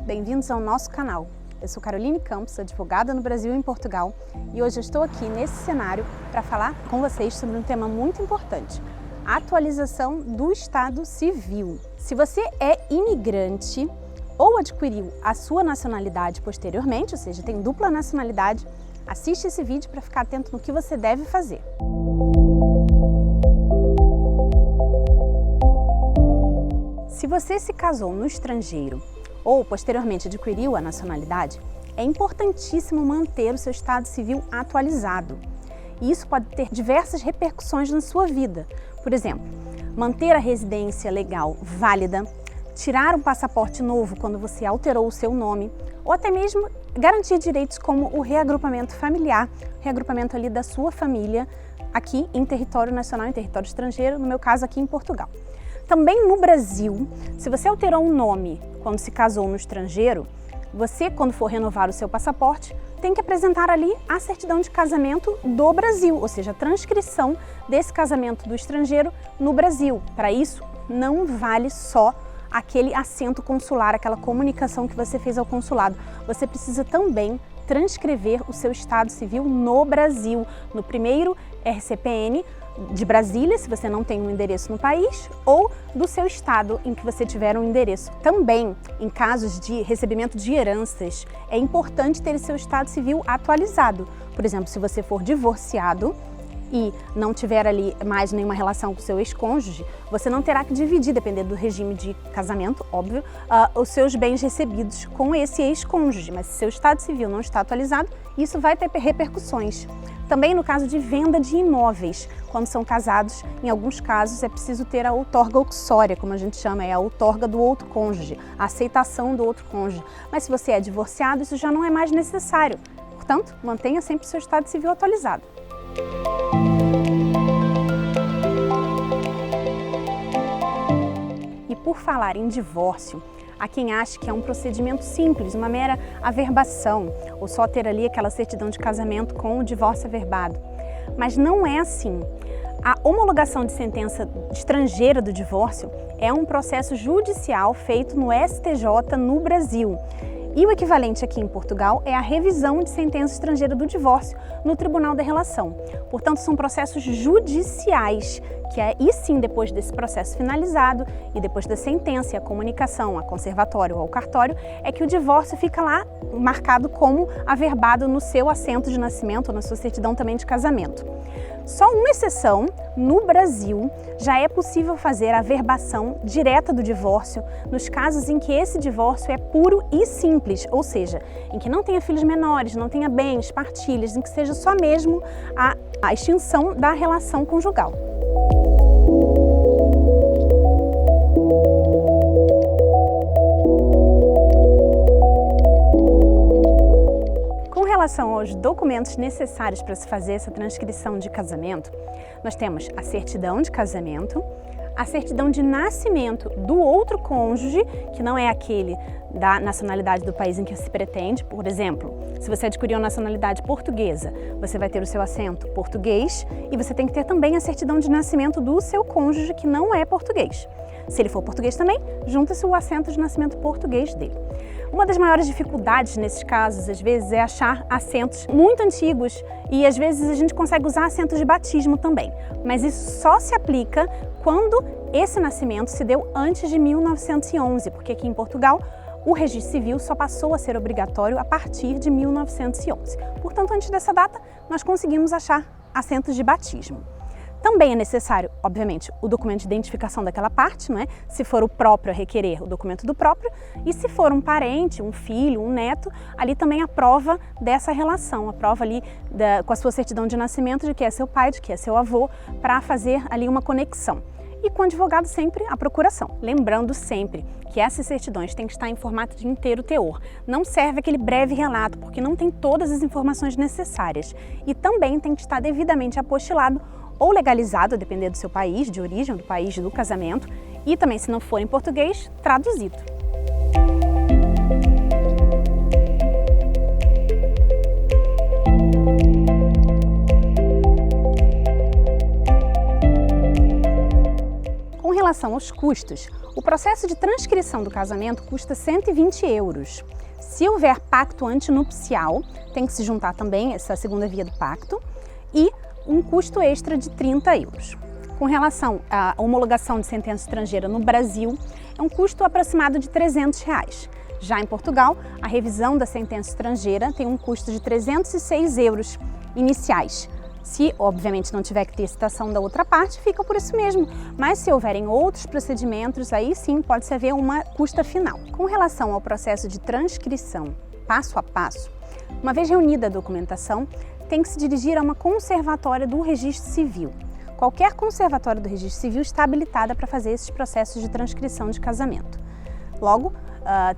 bem-vindos ao nosso canal. Eu sou Caroline Campos, advogada no Brasil e em Portugal, e hoje eu estou aqui nesse cenário para falar com vocês sobre um tema muito importante: a atualização do Estado Civil. Se você é imigrante ou adquiriu a sua nacionalidade posteriormente, ou seja, tem dupla nacionalidade, assiste esse vídeo para ficar atento no que você deve fazer. Se você se casou no estrangeiro ou posteriormente adquiriu a nacionalidade, é importantíssimo manter o seu estado civil atualizado. E isso pode ter diversas repercussões na sua vida. Por exemplo, manter a residência legal válida, tirar um passaporte novo quando você alterou o seu nome, ou até mesmo garantir direitos como o reagrupamento familiar, reagrupamento ali da sua família aqui em território nacional, em território estrangeiro, no meu caso aqui em Portugal. Também no Brasil, se você alterou um nome quando se casou no estrangeiro, você, quando for renovar o seu passaporte, tem que apresentar ali a certidão de casamento do Brasil, ou seja, a transcrição desse casamento do estrangeiro no Brasil. Para isso, não vale só aquele assento consular, aquela comunicação que você fez ao consulado. Você precisa também transcrever o seu estado civil no Brasil, no primeiro RCPN de Brasília, se você não tem um endereço no país, ou do seu estado em que você tiver um endereço. Também, em casos de recebimento de heranças, é importante ter seu estado civil atualizado. Por exemplo, se você for divorciado e não tiver ali mais nenhuma relação com o seu ex-cônjuge, você não terá que dividir, dependendo do regime de casamento, óbvio, os seus bens recebidos com esse ex-cônjuge. Mas se seu estado civil não está atualizado, isso vai ter repercussões. Também no caso de venda de imóveis, quando são casados, em alguns casos é preciso ter a outorga uxória, como a gente chama, é a outorga do outro cônjuge, a aceitação do outro cônjuge. Mas se você é divorciado, isso já não é mais necessário. Portanto, mantenha sempre o seu estado civil atualizado. E por falar em divórcio, há quem ache que é um procedimento simples, uma mera averbação, ou só ter ali aquela certidão de casamento com o divórcio averbado. Mas não é assim. A homologação de sentença estrangeira do divórcio é um processo judicial feito no STJ no Brasil. E o equivalente aqui em Portugal é a revisão de sentença estrangeira do divórcio no Tribunal da Relação. Portanto, são processos judiciais que aí sim, depois desse processo finalizado e depois da sentença e a comunicação a conservatório ou ao cartório, é que o divórcio fica lá marcado como averbado no seu assento de nascimento ou na sua certidão também de casamento. Só uma exceção, no Brasil, já é possível fazer a averbação direta do divórcio nos casos em que esse divórcio é puro e simples, ou seja, em que não tenha filhos menores, não tenha bens, partilhas, em que seja só mesmo a extinção da relação conjugal. Com relação aos documentos necessários para se fazer essa transcrição de casamento, nós temos a certidão de casamento, a certidão de nascimento do outro cônjuge, que não é aquele da nacionalidade do país em que se pretende. Por exemplo, se você adquiriu a nacionalidade portuguesa, você vai ter o seu assento português e você tem que ter também a certidão de nascimento do seu cônjuge que não é português. Se ele for português também, junta-se o assento de nascimento português dele. Uma das maiores dificuldades nesses casos, às vezes, é achar assentos muito antigos e, às vezes, a gente consegue usar assentos de batismo também. Mas isso só se aplica quando esse nascimento se deu antes de 1911, porque aqui em Portugal o registro civil só passou a ser obrigatório a partir de 1911. Portanto, antes dessa data, nós conseguimos achar assentos de batismo. Também é necessário, obviamente, o documento de identificação daquela parte, não é? Se for o próprio a requerer, o documento do próprio, e se for um parente, um filho, um neto, ali também a prova dessa relação, a prova ali com a sua certidão de nascimento de que é seu pai, de que é seu avô, para fazer ali uma conexão. E com o advogado sempre a procuração. Lembrando sempre que essas certidões têm que estar em formato de inteiro teor. Não serve aquele breve relato, porque não tem todas as informações necessárias. E também tem que estar devidamente apostilado ou legalizado, dependendo do seu país de origem, do país do casamento, e também, se não for em português, traduzido. Com relação aos custos, o processo de transcrição do casamento custa 120 €. Se houver pacto antinupcial, tem que se juntar também essa segunda via do pacto, e um custo extra de 30 €. Com relação à homologação de sentença estrangeira no Brasil, é um custo aproximado de R$ 300. Já em Portugal, a revisão da sentença estrangeira tem um custo de 306 € iniciais. Se, obviamente, não tiver que ter citação da outra parte, fica por isso mesmo. Mas se houverem outros procedimentos, aí sim pode-se haver uma custa final. Com relação ao processo de transcrição, passo a passo, uma vez reunida a documentação, tem que se dirigir a uma conservatória do Registro Civil. Qualquer conservatória do Registro Civil está habilitada para fazer esses processos de transcrição de casamento. Logo,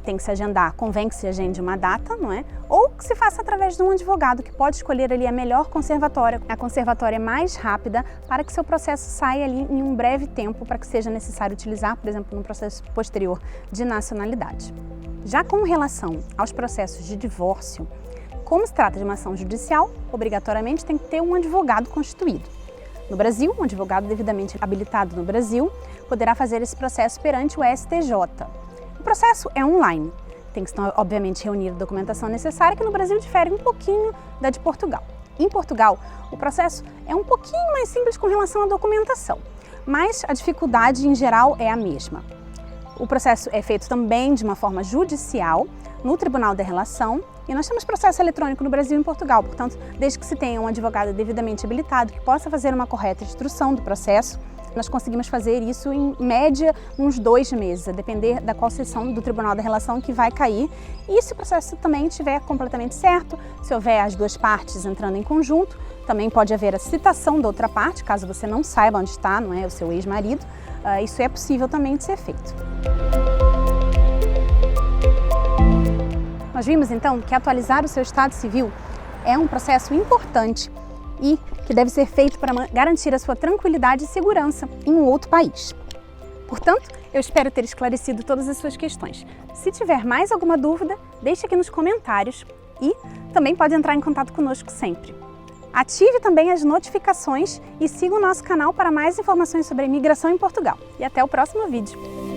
tem que se agendar, convém que se agende uma data, não é? Ou que se faça através de um advogado que pode escolher ali a melhor conservatória, a conservatória mais rápida, para que seu processo saia ali em um breve tempo, para que seja necessário utilizar, por exemplo, no processo posterior de nacionalidade. Já com relação aos processos de divórcio, como se trata de uma ação judicial, obrigatoriamente tem que ter um advogado constituído. No Brasil, um advogado devidamente habilitado no Brasil poderá fazer esse processo perante o STJ. O processo é online, tem que, obviamente, reunir a documentação necessária, que no Brasil difere um pouquinho da de Portugal. Em Portugal, o processo é um pouquinho mais simples com relação à documentação, mas a dificuldade, em geral, é a mesma. O processo é feito também de uma forma judicial, no Tribunal da Relação, e nós temos processo eletrônico no Brasil e em Portugal, portanto, desde que se tenha um advogado devidamente habilitado que possa fazer uma correta instrução do processo, nós conseguimos fazer isso em média uns 2 meses, a depender da qual sessão do Tribunal da Relação que vai cair. E se o processo também estiver completamente certo, se houver as duas partes entrando em conjunto, também pode haver a citação da outra parte, caso você não saiba onde está, não é, o seu ex-marido, isso é possível também de ser feito. Nós vimos então que atualizar o seu estado civil é um processo importante e que deve ser feito para garantir a sua tranquilidade e segurança em um outro país. Portanto, eu espero ter esclarecido todas as suas questões. Se tiver mais alguma dúvida, deixe aqui nos comentários e também pode entrar em contato conosco sempre. Ative também as notificações e siga o nosso canal para mais informações sobre a imigração em Portugal. E até o próximo vídeo!